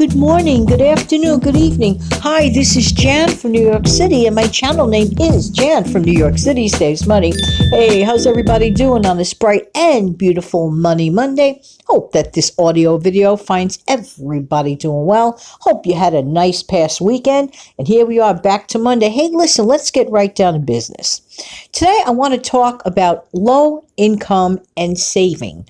good morning, good afternoon, good evening. Hi, this is Jan from New York City, and my channel name is Jan from New York City Saves Money. Hey, how's everybody doing on this bright and beautiful Money Monday? Hope that this audio video finds everybody doing well. Hope you had a nice past weekend, and here we are back to Monday. Hey, listen, let's get right down to business. Today, I want to talk about low income and saving.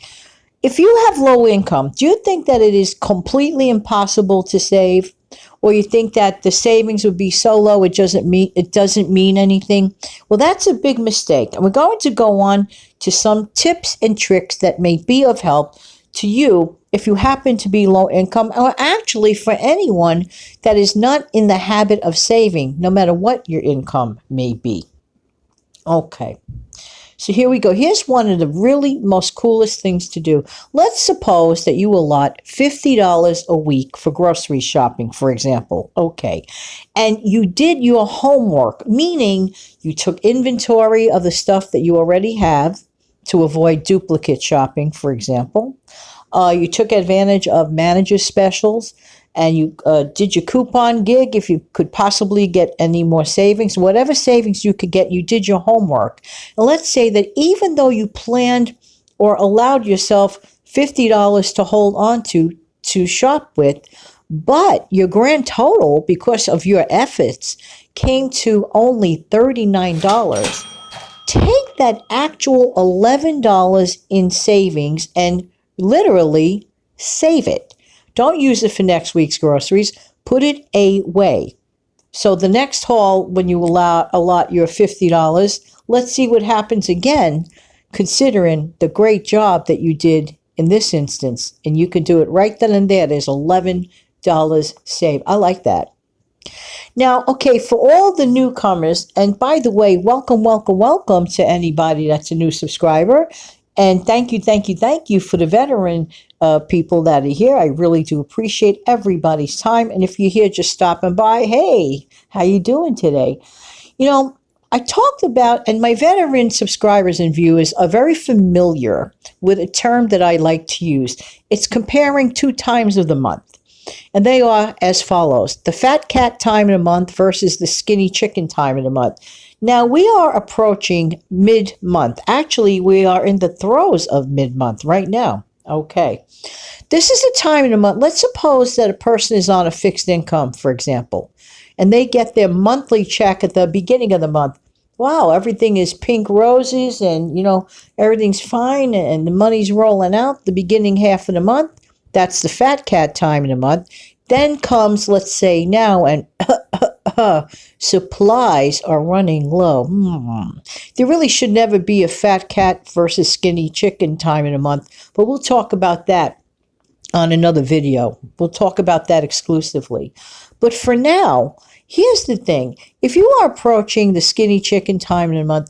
If you have low income, do you think that it is completely impossible to save? Or you think that the savings would be so low it doesn't mean anything? Well, that's a big mistake. And we're going to go on to some tips and tricks that may be of help to you if you happen to be low income, or actually for anyone that is not in the habit of saving, no matter what your income may be. Okay. So here we go. Here's one of the really most coolest things to do. Let's suppose that you allot $50 a week for grocery shopping, for example. Okay. And you did your homework, meaning you took inventory of the stuff that you already have to avoid duplicate shopping, for example. You took advantage of manager specials, and you did your coupon gig if you could possibly get any more savings. Whatever savings you could get, you did your homework. And let's say that even though you planned or allowed yourself $50 to hold on to shop with, but your grand total, because of your efforts, came to only $39. Take that actual $11 in savings and literally save it. Don't use it for next week's groceries. Put it away. So the next haul, when you allot your $50, let's see what happens again, considering the great job that you did in this instance. And you can do it right then and there. There's $11 saved. I like that. Now, okay, for all the newcomers, and by the way, welcome to anybody that's a new subscriber. And thank you for the veteran people that are here. I really do appreciate everybody's time. And if you're here just stopping by, hey, how you doing today? You know, I talked about, and my veteran subscribers and viewers are very familiar with a term that I like to use. It's comparing two times of the month. And they are as follows: the fat cat time of the month versus the skinny chicken time of the month. Now, we are approaching mid-month. Actually, we are in the throes of mid-month right now. Okay. This is the time of the month. Let's suppose that a person is on a fixed income, for example, and they get their monthly check at the beginning of the month. Wow, everything is pink roses and, everything's fine and the money's rolling out the beginning half of the month. That's the fat cat time of the month. Then comes, let's say now, and supplies are running low. There really should never be a fat cat versus skinny chicken time in a month, but we'll talk about that on another video. We'll talk about that exclusively. But for now, here's the thing. If you are approaching the skinny chicken time in a month,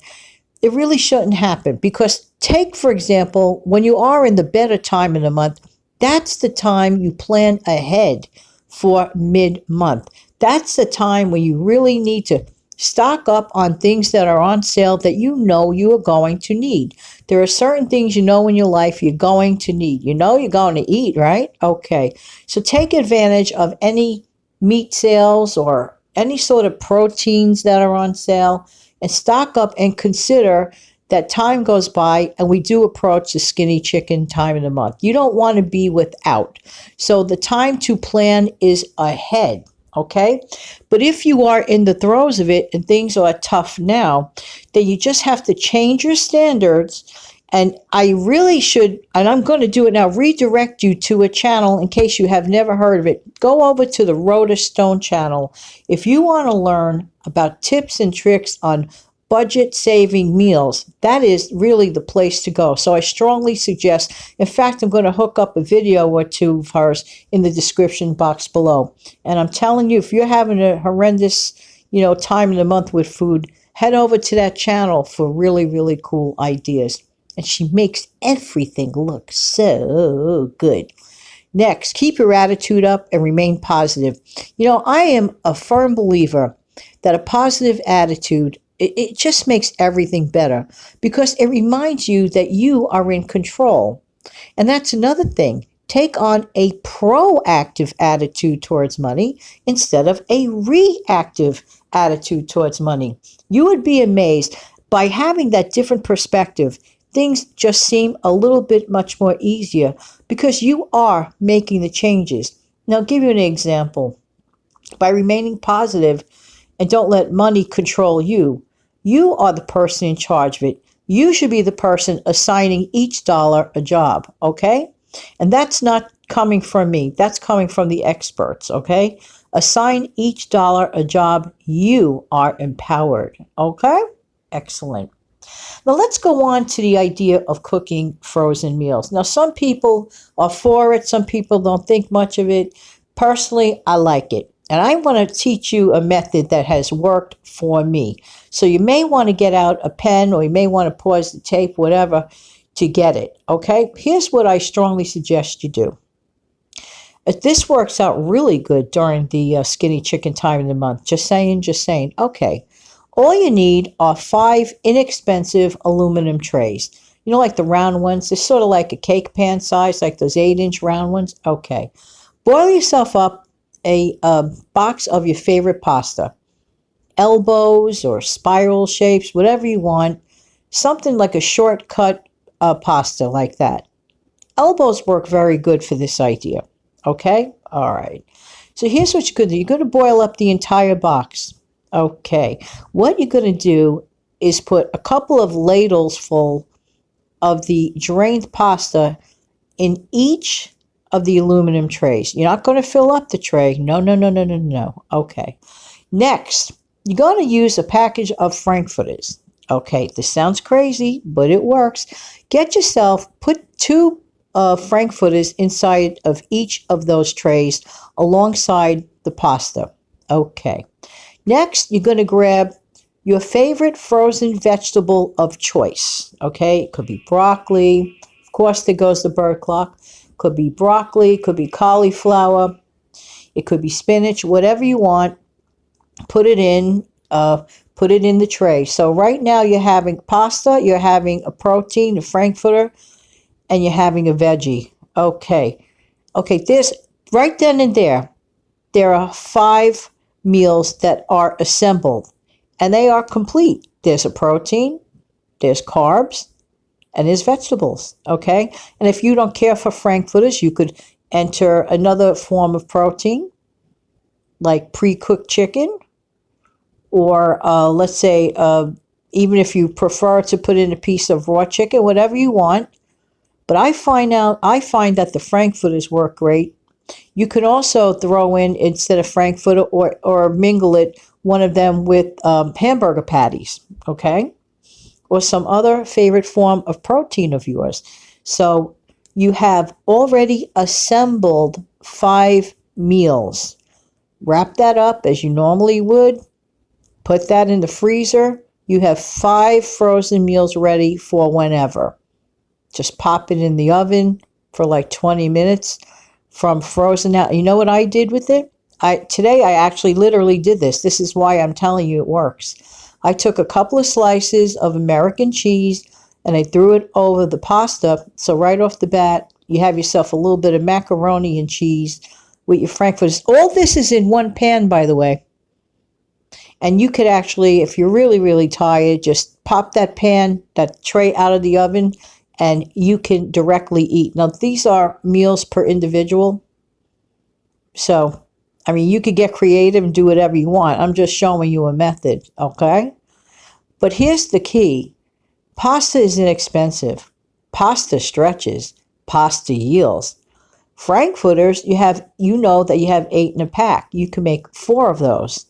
it really shouldn't happen, because take, for example, when you are in the better time in the month, that's the time you plan ahead for mid-month. That's the time when you really need to stock up on things that are on sale that you know you are going to need. There are certain things in your life you're going to need. You're going to eat, right? Okay. So take advantage of any meat sales or any sort of proteins that are on sale and stock up, and consider that time goes by and we do approach the skinny chicken time of the month. You don't want to be without. So the time to plan is ahead, okay? But if you are in the throes of it and things are tough now, then you just have to change your standards. And I really should, and I'm going to do it now, redirect you to a channel in case you have never heard of it. Go over to the RHODA Stone channel if you want to learn about tips and tricks on budget saving meals. That is really the place to go. So I strongly suggest, in fact, I'm going to hook up a video or two of hers in the description box below. And I'm telling you, if you're having a horrendous, time in the month with food, head over to that channel for really, really cool ideas. And she makes everything look so good. Next, keep your attitude up and remain positive. I am a firm believer that a positive attitude, it just makes everything better, because it reminds you that you are in control. And that's another thing. take on a proactive attitude towards money instead of a reactive attitude towards money. You would be amazed by having that different perspective. Things just seem a little bit much more easier because you are making the changes. Now, I'll give you an example. By remaining positive and don't let money control you, you are the person in charge of it. You should be the person assigning each dollar a job, okay? And that's not coming from me. That's coming from the experts, okay? Assign each dollar a job. You are empowered, okay? Excellent. Now let's go on to the idea of cooking frozen meals. Now some people are for it, some people don't think much of it. Personally, I like it. And I want to teach you a method that has worked for me. So you may want to get out a pen or you may want to pause the tape, whatever, to get it. Okay? Here's what I strongly suggest you do. This works out really good during the skinny chicken time of the month. Just saying, just saying. Okay. All you need are 5 inexpensive aluminum trays. You know, like the round ones? They're sort of like a cake pan size, like those 8-inch round ones. Okay. Boil yourself up a box of your favorite pasta. Elbows or spiral shapes, whatever you want. Something like a shortcut pasta like that. Elbows work very good for this idea. Okay? All right. So here's what you're going to do. You're going to boil up the entire box. Okay. What you're going to do is put a couple of ladles full of the drained pasta in each of the aluminum trays. You're not going to fill up the tray. No, no, no, no, no, no. Okay. Next, you're going to use a package of frankfurters. Okay, this sounds crazy, but it works. Put 2 frankfurters inside of each of those trays alongside the pasta. Okay. Next, you're going to grab your favorite frozen vegetable of choice. Okay, it could be broccoli. Of course, there goes the bird clock. Could be broccoli, could be cauliflower, it could be spinach, whatever you want. Put it in the tray. So right now you're having pasta, you're having a protein, a frankfurter, and you're having a veggie. Okay. There's right then and there are 5 meals that are assembled, and they are complete. There's a protein, there's carbs, and there's vegetables, okay? And if you don't care for frankfurters, you could enter another form of protein, like pre-cooked chicken, or let's say even if you prefer to put in a piece of raw chicken, whatever you want. But I find that the frankfurters work great. You can also throw in, instead of frankfurter, or mingle it, one of them with hamburger patties, okay? Or some other favorite form of protein of yours. So you have already assembled 5 meals. Wrap that up as you normally would. Put that in the freezer. You have 5 frozen meals ready for whenever. Just pop it in the oven for like 20 minutes from frozen out. You know what I did with it? Today I actually literally did this. This is why I'm telling you it works. I took a couple of slices of American cheese and I threw it over the pasta. So right off the bat, you have yourself a little bit of macaroni and cheese with your frankfurters. All this is in one pan, by the way. And you could actually, if you're really, really tired, just pop that tray out of the oven, and you can directly eat. Now, these are meals per individual. So, I mean, you could get creative and do whatever you want. I'm just showing you a method, okay? But here's the key. Pasta is inexpensive. Pasta stretches. Pasta yields. Frankfurters, you know that you have 8 in a pack. You can make 4 of those.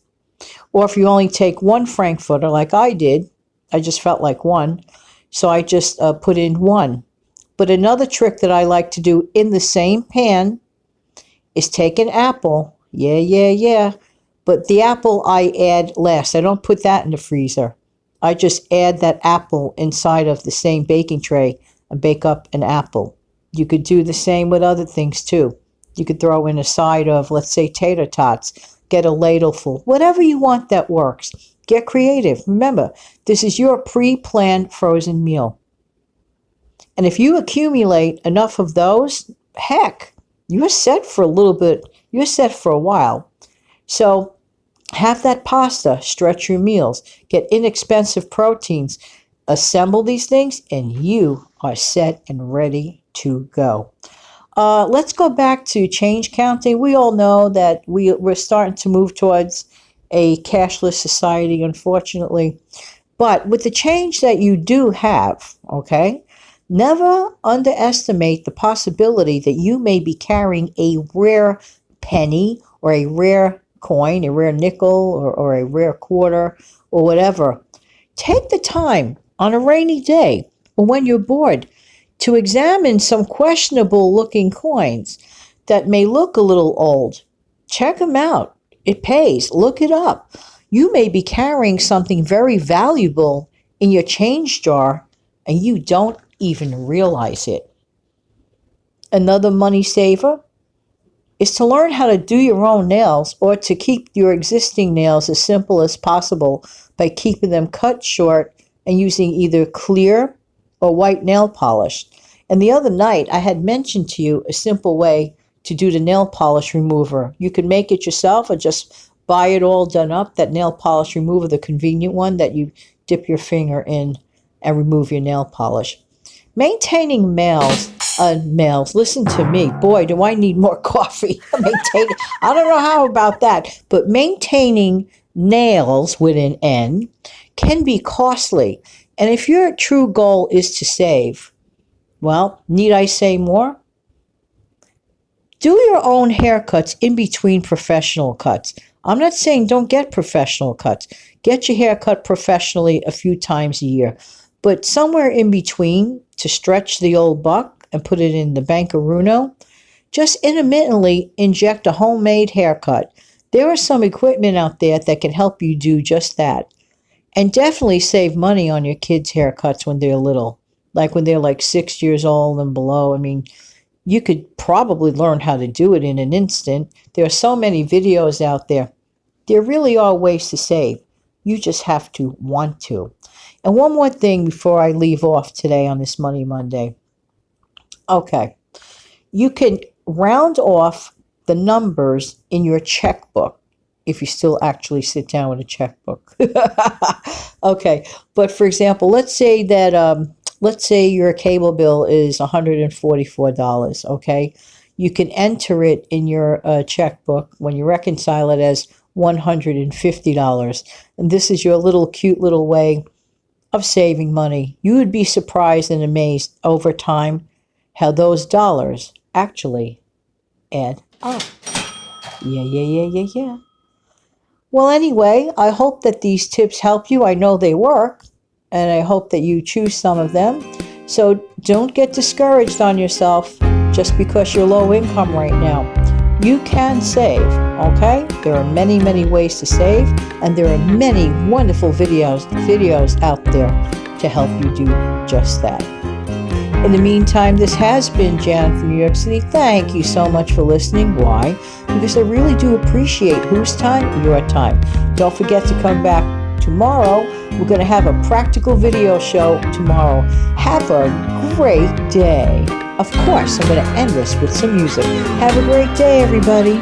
Or if you only take 1 frankfurter like I did, I just felt like 1, so I just put in 1. But another trick that I like to do in the same pan is take an apple. Yeah. But the apple I add last. I don't put that in the freezer. I just add that apple inside of the same baking tray and bake up an apple. You could do the same with other things too. You could throw in a side of, let's say, tater tots. Get a ladle full. Whatever you want that works. Get creative. Remember, this is your pre-planned frozen meal. And if you accumulate enough of those, heck, you're set for a little bit, you're set for a while. So have that pasta, stretch your meals, get inexpensive proteins, assemble these things, and you are set and ready to go. Let's go back to change counting. We all know that we're starting to move towards a cashless society, unfortunately. But with the change that you do have, okay, never underestimate the possibility that you may be carrying a rare penny or a rare coin, a rare nickel or a rare quarter or whatever. Take the time on a rainy day or when you're bored to examine some questionable looking coins that may look a little old. Check them out. It pays. Look it up. You may be carrying something very valuable in your change jar and you don't even realize it. Another money saver is to learn how to do your own nails or to keep your existing nails as simple as possible by keeping them cut short and using either clear or white nail polish. And the other night, I had mentioned to you a simple way to do the nail polish remover. You can make it yourself or just buy it all done up, that nail polish remover, the convenient one that you dip your finger in and remove your nail polish. Maintaining nails, listen to me. Boy, do I need more coffee. I don't know how about that, but maintaining nails with an N can be costly. And if your true goal is to save, well, need I say more? Do your own haircuts in between professional cuts. I'm not saying don't get professional cuts. Get your hair cut professionally a few times a year. But somewhere in between, to stretch the old buck and put it in the bankaruno, just intermittently inject a homemade haircut. There is some equipment out there that can help you do just that. And definitely save money on your kids' haircuts when they're little. Like when they're like 6 years old and below. I mean, you could probably learn how to do it in an instant. There are so many videos out there. There really are ways to save. You just have to want to. And one more thing before I leave off today on this Money Monday. Okay. You can round off the numbers in your checkbook if you still actually sit down with a checkbook. Okay. But for example, let's say your cable bill is $144, okay? You can enter it in your checkbook when you reconcile it as $150. And this is your cute little way of saving money. You would be surprised and amazed over time how those dollars actually add up. Yeah. Well, anyway, I hope that these tips help you. I know they work, and I hope that you choose some of them. So don't get discouraged on yourself just because you're low income right now. You can save, okay? There are many, many ways to save, and there are many wonderful videos out there to help you do just that. In the meantime, this has been Jan from New York City. Thank you so much for listening. Why? Because I really do appreciate whose time? Your time. Don't forget to come back tomorrow. We're going to have a practical video show tomorrow. Have a great day. Of course, I'm going to end this with some music. Have a great day, everybody.